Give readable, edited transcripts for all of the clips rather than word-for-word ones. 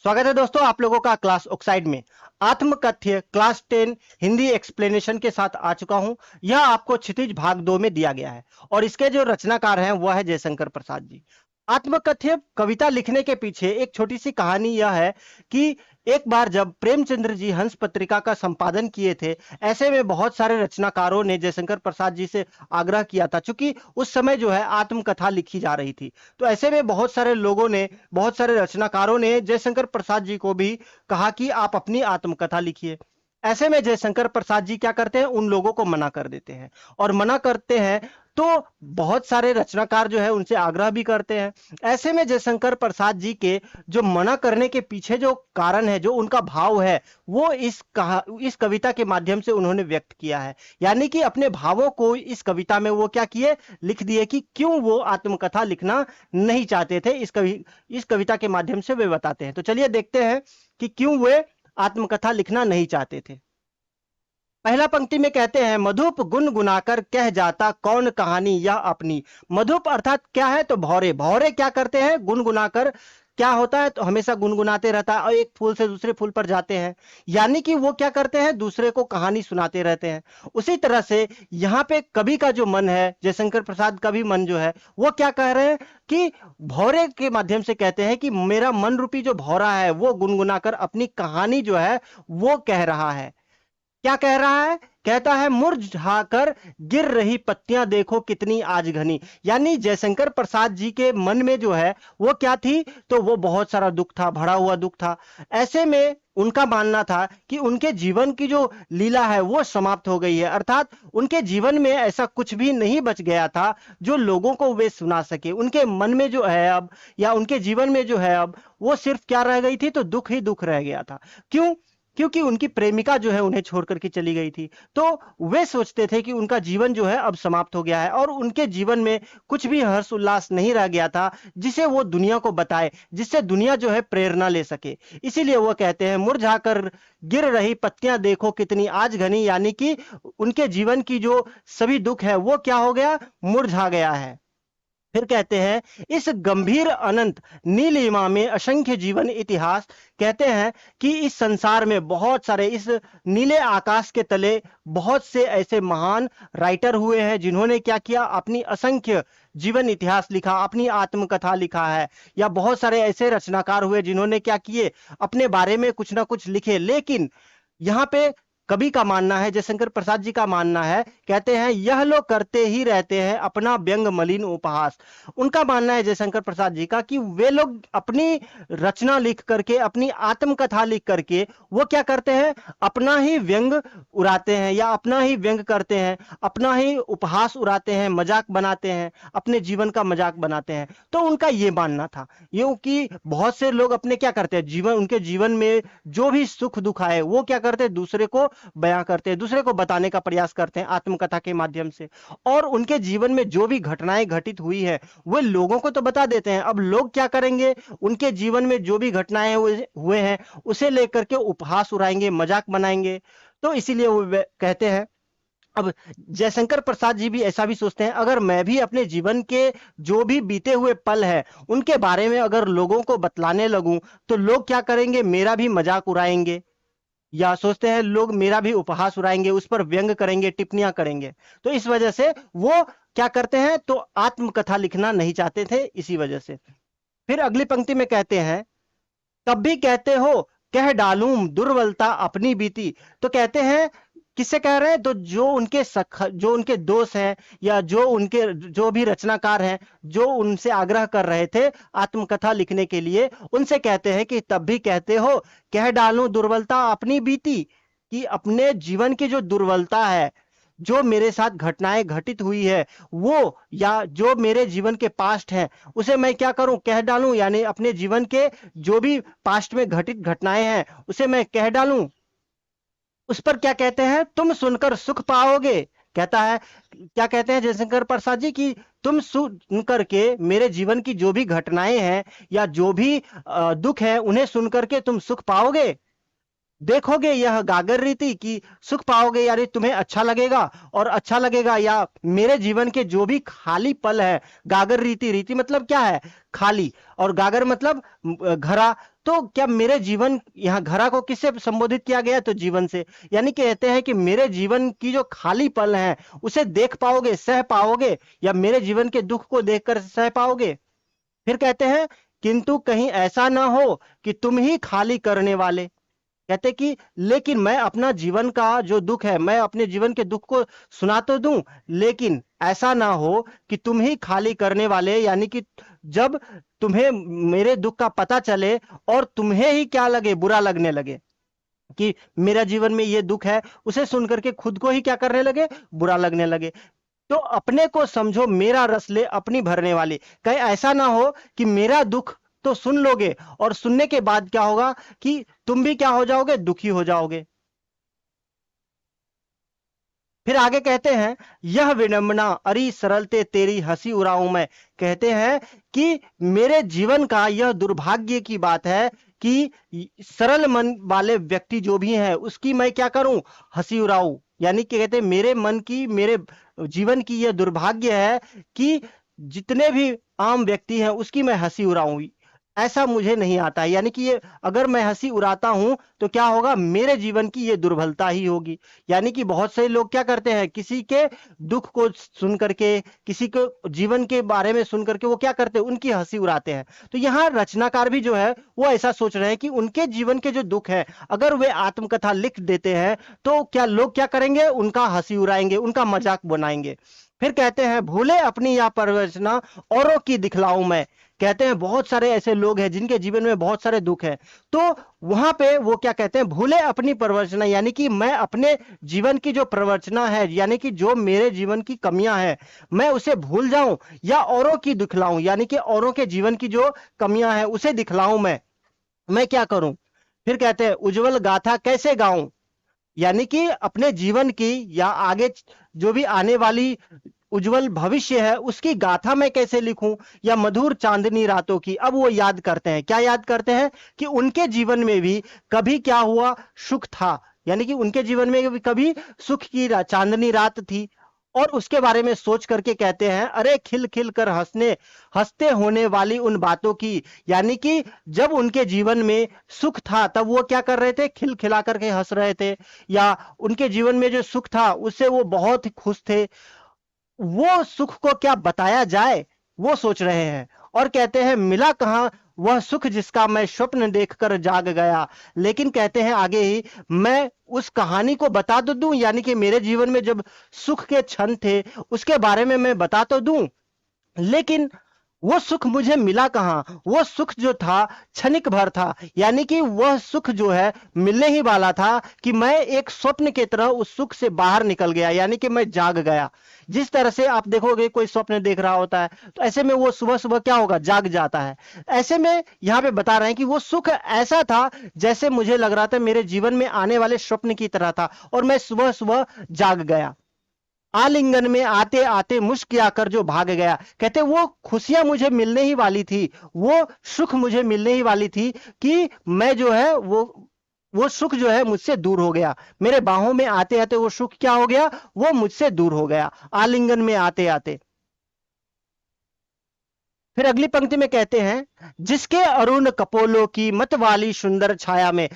स्वागत है दोस्तों आप लोगों का क्लास ऑक्साइड में। आत्मकथ्य क्लास 10 हिंदी एक्सप्लेनेशन के साथ आ चुका हूं। यह आपको क्षितिज भाग 2 में दिया गया है और इसके जो रचनाकार हैं वह है जयशंकर प्रसाद जी। आत्मकथ्य कविता लिखने के पीछे एक छोटी सी कहानी यह है कि एक बार जब प्रेमचंद्र जी हंस पत्रिका का संपादन किए थे, ऐसे में बहुत सारे रचनाकारों ने जयशंकर प्रसाद जी से आग्रह किया था, चूंकि उस समय जो है आत्मकथा लिखी जा रही थी। तो ऐसे में बहुत सारे लोगों ने, बहुत सारे रचनाकारों ने जयशंकर प्रसाद जी को भी कहा कि आप अपनी आत्मकथा लिखिए। ऐसे में जयशंकर प्रसाद जी क्या करते हैं, उन लोगों को मना कर देते हैं। और मना करते हैं तो बहुत सारे रचनाकार जो है उनसे आग्रह भी करते हैं। ऐसे में जयशंकर प्रसाद जी के जो मना करने के पीछे जो कारण है, जो उनका भाव है, वो इस कविता के माध्यम से उन्होंने व्यक्त किया है। यानी कि अपने भावों को इस कविता में वो क्या किए, लिख दिए कि क्यों वो आत्मकथा लिखना नहीं चाहते थे। इस कविता के माध्यम से वे बताते हैं। तो चलिए देखते हैं कि क्यों वे आत्मकथा लिखना नहीं चाहते थे। पहला पंक्ति में कहते हैं, मधुप गुनगुनाकर कह जाता कौन कहानी यह अपनी। मधुप अर्थात क्या है, तो भौरे। भौरे क्या करते हैं, गुनगुनाकर। क्या होता है, तो हमेशा गुनगुनाते रहता है और एक फूल से दूसरे फूल पर जाते हैं। यानी कि वो क्या करते हैं, दूसरे को कहानी सुनाते रहते हैं। उसी तरह से यहाँ पे कवि का जो मन है, जयशंकर प्रसाद का भी मन जो है, वो क्या कह रहे हैं कि भौरे के माध्यम से कहते हैं कि मेरा मन रूपी जो भौरा है वो गुनगुनाकर अपनी कहानी जो है वो कह रहा है। क्या कह रहा है, कहता है मुरझाकर गिर रही पत्तियां देखो कितनी आज घनी। यानी जयशंकर प्रसाद जी के मन में जो है वो क्या थी, तो वो बहुत सारा दुख था, भरा हुआ दुख था। ऐसे में उनका मानना था कि उनके जीवन की जो लीला है वो समाप्त हो गई है, अर्थात उनके जीवन में ऐसा कुछ भी नहीं बच गया था जो लोगों को वे सुना सके। उनके मन में जो है अब, या उनके जीवन में जो है अब, वो सिर्फ क्या रह गई थी, तो दुख ही दुख रह गया था। क्यों? क्योंकि उनकी प्रेमिका जो है उन्हें छोड़ करके चली गई थी। तो वे सोचते थे कि उनका जीवन जो है अब समाप्त हो गया है और उनके जीवन में कुछ भी हर्ष उल्लास नहीं रह गया था जिसे वो दुनिया को बताए, जिससे दुनिया जो है प्रेरणा ले सके। इसीलिए वो कहते हैं मुरझाकर गिर रही पत्तियां देखो कितनी आज घनी। यानी कि उनके जीवन की जो सभी दुख है वो क्या हो गया, मुरझा गया है। फिर कहते हैं, इस गंभीर अनंत नीलिमा में असंख्य जीवन इतिहास। कहते हैं कि इस संसार में बहुत सारे, इस नीले आकाश के तले बहुत से ऐसे महान राइटर हुए हैं जिन्होंने क्या किया, अपनी असंख्य जीवन इतिहास लिखा, अपनी आत्मकथा लिखा है। या बहुत सारे ऐसे रचनाकार हुए जिन्होंने क्या किए, अपने बारे में कुछ ना कुछ लिखे। लेकिन यहाँ पे कवि का मानना है, जयशंकर प्रसाद जी का मानना है, कहते हैं यह लोग करते ही रहते हैं अपना व्यंग मलिन उपहास। उनका मानना है जयशंकर प्रसाद जी का कि वे लोग अपनी रचना लिख करके, अपनी आत्मकथा लिख करके वो क्या करते हैं, अपना ही व्यंग उड़ाते हैं या अपना ही व्यंग करते हैं, अपना ही उपहास उड़ाते हैं, मजाक बनाते हैं, अपने जीवन का मजाक बनाते हैं। तो उनका ये मानना था। क्योंकि बहुत से लोग अपने क्या करते हैं, जीवन, उनके जीवन में जो भी सुख दुख आए वो क्या करते हैं, दूसरे को बयां करते हैं, दूसरे को बताने का प्रयास करते हैं आत्मकथा के माध्यम से। और उनके जीवन में जो भी घटनाएं घटित हुई है वो लोगों को तो बता देते हैं। अब लोग क्या करेंगे, उनके जीवन में जो भी घटनाएं हुए हैं उसे लेकर के उपहास उड़ाएंगे, मजाक बनाएंगे। तो इसीलिए वो कहते हैं। अब जयशंकर प्रसाद जी भी ऐसा भी सोचते हैं, अगर मैं भी अपने जीवन के जो भी बीते हुए पल है उनके बारे में अगर लोगों को बतलाने लगूं तो लोग क्या करेंगे, मेरा भी मजाक उड़ाएंगे। या सोचते हैं लोग मेरा भी उपहास उड़ाएंगे, उस पर व्यंग करेंगे, टिप्पणियां करेंगे। तो इस वजह से वो क्या करते हैं, तो आत्मकथा लिखना नहीं चाहते थे, इसी वजह से। फिर अगली पंक्ति में कहते हैं, तब भी कहते हो कह डालूं दुर्बलता अपनी बीती। तो कहते हैं, किससे कह रहे हैं, तो जो उनके दोस्त हैं या जो उनके जो भी रचनाकार हैं, जो उनसे आग्रह कर रहे थे आत्मकथा लिखने के लिए, उनसे कहते हैं कि तब भी कहते हो कह डालूं दुर्बलता अपनी बीती। कि अपने जीवन की जो दुर्बलता है, जो मेरे साथ घटनाएं घटित हुई है वो, या जो मेरे जीवन के पास्ट हैं उसे मैं क्या करूं, कह डालूं। यानी अपने जीवन के जो भी पास्ट में घटित घटनाएं हैं उसे मैं कह डालूं। उस पर क्या कहते हैं, तुम सुनकर सुख पाओगे। कहता है, क्या कहते हैं जयशंकर प्रसाद जी की, तुम सुन करके मेरे जीवन की जो भी घटनाएं हैं या जो भी दुख है उन्हें सुन करके तुम सुख पाओगे, देखोगे यह गागर रीति की सुख पाओगे। यानी तुम्हें अच्छा लगेगा, और अच्छा लगेगा, या मेरे जीवन के जो भी खाली पल है, गागर रीति, रीति मतलब क्या है, खाली, और गागर मतलब घरा। तो क्या मेरे जीवन, यहाँ घरा को किससे संबोधित किया गया? तो जीवन से। यानी कहते हैं कि मेरे जीवन की जो खाली पल है उसे देख पाओगे, सह पाओगे, या मेरे जीवन के दुख को देखकर सह पाओगे? फिर कहते हैं किंतु कहीं ऐसा ना हो कि तुम ही खाली करने वाले। कहते कि लेकिन मैं अपना जीवन का जो दुख है, मैं अपने जीवन के दुख को सुना तो दूं, लेकिन ऐसा ना हो कि तुम ही खाली करने वाले, यानी कि जब तुम्हें मेरे दुख का पता चले और तुम्हें ही क्या लगे, बुरा लगने लगे कि मेरा जीवन में ये दुख है, उसे सुन करके खुद को ही क्या करने लगे, बुरा लगने लगे। तो अपने को समझो मेरा रस ले अपनी भरने वाली। कहीं ऐसा ना हो कि मेरा दुख तो सुन लोगे और सुनने के बाद क्या होगा कि तुम भी क्या हो जाओगे, दुखी हो जाओगे। फिर आगे कहते हैं यह विडंबना अरी सरलते तेरी हंसी उड़ाऊं मैं। कहते हैं कि मेरे जीवन का यह दुर्भाग्य की बात है कि सरल मन वाले व्यक्ति जो भी हैं उसकी मैं क्या करूं, हंसी उड़ाऊं। यानी कि कहते हैं मेरे मन की, मेरे जीवन की यह दुर्भाग्य है कि जितने भी आम व्यक्ति हैं उसकी मैं हंसी उड़ाऊं। ऐसा मुझे नहीं आता है, यानी कि ये अगर मैं हंसी उड़ाता हूं तो क्या होगा, मेरे जीवन की ये दुर्बलता ही होगी। यानी कि बहुत से लोग क्या करते हैं, किसी के दुख को सुन करके, किसी के जीवन के बारे में सुन करके वो क्या करते हैं, उनकी हंसी उड़ाते हैं। तो यहाँ रचनाकार भी जो है वो ऐसा सोच रहे हैं कि उनके जीवन के जो दुख है अगर वे आत्मकथा लिख देते हैं तो क्या लोग क्या करेंगे, उनका हंसी उड़ाएंगे, उनका मजाक बनाएंगे। फिर कहते हैं भूले अपनी या परवरचना औरों की दिखलाऊं मैं। कहते हैं बहुत सारे ऐसे लोग हैं जिनके जीवन में बहुत सारे दुख हैं, तो वहां पे वो क्या कहते हैं, भूले अपनी प्रवचना, यानी कि मैं अपने जीवन की जो प्रवचना है, यानी कि जो मेरे जीवन की कमियां हैं मैं उसे भूल जाऊं, या औरों की दिखलाऊं, यानी कि औरों के जीवन की जो कमियां हैं उसे दिखलाऊं मैं क्या करूं। फिर कहते हैं उज्जवल गाथा कैसे गाऊं, यानी कि अपने जीवन की या आगे जो भी आने वाली उज्जवल भविष्य है उसकी गाथा मैं कैसे लिखूं, या मधुर चांदनी रातों की। अब वो याद करते हैं, क्या याद करते हैं कि उनके जीवन में भी कभी क्या हुआ, सुख था। यानी कि उनके जीवन में भी कभी सुख की चांदनी रात थी, और उसके बारे में सोच करके कहते हैं अरे खिल खिल कर हंसते होने वाली उन बातों की। यानी कि जब उनके जीवन में सुख था तब वो क्या कर रहे थे, खिल खिला करके हंस रहे थे, या उनके जीवन में जो सुख था उससे वो बहुत ही खुश थे। वो सुख को क्या बताया जाए, वो सोच रहे हैं। और कहते हैं मिला कहां वह सुख जिसका मैं स्वप्न देखकर जाग गया। लेकिन कहते हैं आगे ही, मैं उस कहानी को बता तो दूं, यानी कि मेरे जीवन में जब सुख के क्षण थे उसके बारे में मैं बता तो दूं, लेकिन वो सुख मुझे मिला कहां। वो सुख जो था क्षणिक भर था, यानी कि वह सुख जो है मिलने ही वाला था कि मैं एक स्वप्न की तरह उस सुख से बाहर निकल गया, यानी कि मैं जाग गया। जिस तरह से आप देखोगे कोई स्वप्न देख रहा होता है तो ऐसे में वो सुबह सुबह क्या होगा, जाग जाता है। ऐसे में यहाँ पे बता रहे हैं कि वो सुख ऐसा था जैसे मुझे लग रहा था मेरे जीवन में आने वाले स्वप्न की तरह था, और मैं सुबह सुबह जाग गया। आलिंगन में आते आते मुस्किया कर जो भाग गया। कहते वो खुशियां मुझे मिलने ही वाली थी, वो सुख मुझे मिलने ही वाली थी कि मैं जो है वो सुख जो है मुझसे दूर हो गया। मेरे बाहों में आते आते वो सुख क्या हो गया, वो मुझसे दूर हो गया, आलिंगन में आते आते। फिर अगली पंक्ति में कहते हैं जिसके अरुण कपोलों की मत वाली सुंदर छाया में।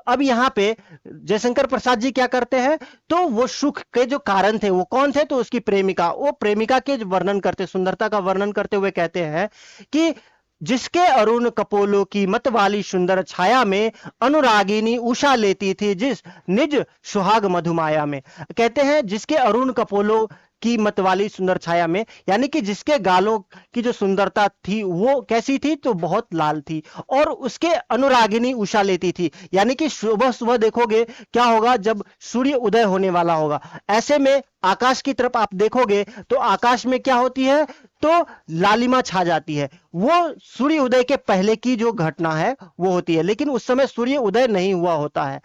अब यहाँ पे जयशंकर प्रसाद जी क्या करते हैं, तो वो सुख के जो कारण थे वो कौन थे, तो उसकी प्रेमिका, वो प्रेमिका के वर्णन करते, सुंदरता का वर्णन करते हुए कहते हैं कि जिसके अरुण कपोलों की मत वाली सुंदर छाया में अनुरागिनी उषा लेती थी जिस निज सुहाग मधुमाया में। कहते हैं जिसके अरुण कपोलों की मत वाली सुंदर छाया में, यानी कि जिसके गालों की जो सुंदरता थी वो कैसी थी, तो बहुत लाल थी, और उसके अनुरागिनी उषा लेती थी। यानी कि सुबह सुबह देखोगे क्या होगा, जब सूर्य उदय होने वाला होगा, ऐसे में आकाश की तरफ आप देखोगे तो आकाश में क्या होती है, तो लालिमा छा जाती है। वो सूर्य उदय के पहले की जो घटना है वो होती है, लेकिन उस समय सूर्य उदय नहीं हुआ होता है,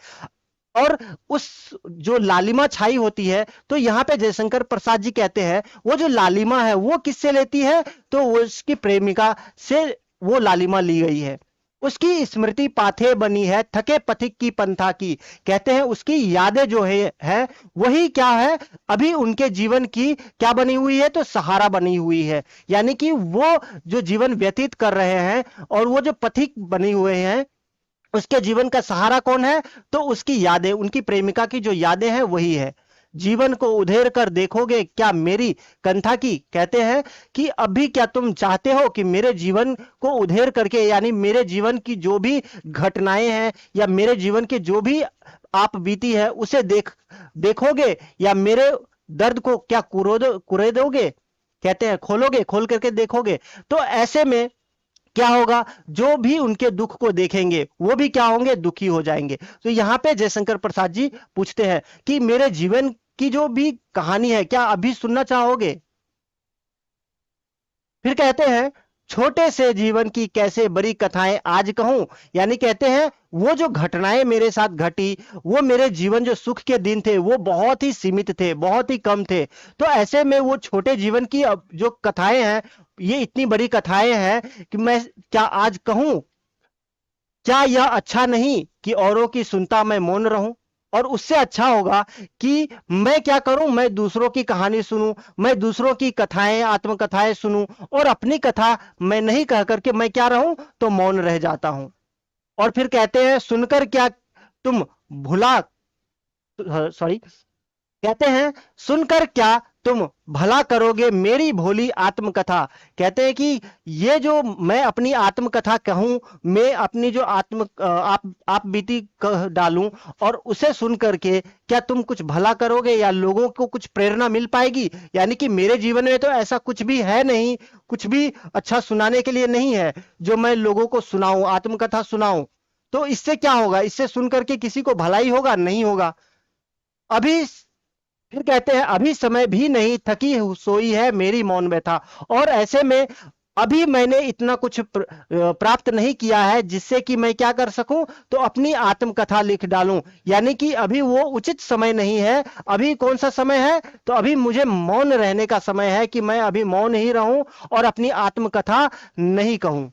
और उस जो लालिमा छाई होती है, तो यहाँ पे जयशंकर प्रसाद जी कहते हैं वो जो लालिमा है वो किससे लेती है, तो वो उसकी प्रेमिका से वो लालिमा ली गई है। उसकी स्मृति पाथे बनी है थके पथिक की पंथा की। कहते हैं उसकी यादें जो है वही क्या है, अभी उनके जीवन की क्या बनी हुई है, तो सहारा बनी हुई है। यानी कि वो जो जीवन व्यतीत कर रहे हैं और वो जो पथिक बने हुए हैं उसके जीवन का सहारा कौन है? तो उसकी यादें, उनकी प्रेमिका की जो यादें हैं वही है। जीवन को उधेर कर देखोगे क्या मेरी कंथा की, कहते हैं कि अभी क्या तुम चाहते हो कि मेरे जीवन को उधेर करके, यानी मेरे जीवन की जो भी घटनाएं हैं या मेरे जीवन के जो भी आप बीती है उसे देखोगे, या मेरे दर्द को क्या कुरेदोगे, कहते हैं खोलोगे, खोल करके देखोगे। तो ऐसे में क्या होगा, जो भी उनके दुख को देखेंगे वो भी क्या होंगे, दुखी हो जाएंगे। तो यहाँ पे जयशंकर प्रसाद जी पूछते हैं कि मेरे जीवन की जो भी कहानी है क्या अभी सुनना चाहोगे? फिर कहते हैं छोटे से जीवन की कैसे बड़ी कथाएं आज कहूं, यानी कहते हैं वो जो घटनाएं मेरे साथ घटी, वो मेरे जीवन जो सुख के दिन थे वो बहुत ही सीमित थे, बहुत ही कम थे। तो ऐसे में वो छोटे जीवन की अब जो कथाएं हैं, ये इतनी बड़ी कथाएं हैं कि मैं क्या आज कहूं, क्या यह अच्छा नहीं कि औरों की सुनता मैं मौन रहूं? और उससे अच्छा होगा कि मैं क्या करूं, मैं दूसरों की कहानी सुनूं, मैं दूसरों की कथाएं, आत्मकथाएं सुनूं, और अपनी कथा मैं नहीं कह करके मैं क्या रहूं, तो मौन रह जाता हूं। और फिर कहते हैं सुनकर क्या तुम भुला, सॉरी, कहते हैं सुनकर क्या तुम भला करोगे मेरी भोली आत्मकथा। कहते हैं कि ये जो मैं अपनी आत्मकथा कहूं, मैं अपनी जो आप बीती कह डालूं, और उसे सुन करके क्या तुम कुछ भला करोगे या लोगों को कुछ प्रेरणा मिल पाएगी? यानी कि मेरे जीवन में तो ऐसा कुछ भी है नहीं, कुछ भी अच्छा सुनाने के लिए नहीं है जो मैं लोगों को सुनाऊं, आत्मकथा सुनाऊं। तो इससे क्या होगा, इससे सुन करके किसी को भलाई होगा? नहीं होगा। अभी फिर कहते हैं अभी समय भी नहीं थकी सोई है मेरी मौन व्यथा। और ऐसे में अभी मैंने इतना कुछ प्राप्त नहीं किया है जिससे कि मैं क्या कर सकूं, तो अपनी आत्मकथा लिख डालूं। यानी कि अभी वो उचित समय नहीं है। अभी कौन सा समय है, तो अभी मुझे मौन रहने का समय है कि मैं अभी मौन ही रहूं और अपनी आत्मकथा नहीं कहूं।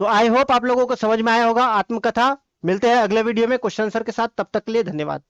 तो आई होप आप लोगों को समझ में आया होगा आत्मकथा। मिलते हैं अगले वीडियो में क्वेश्चन आंसर के साथ, तब तक के लिए धन्यवाद।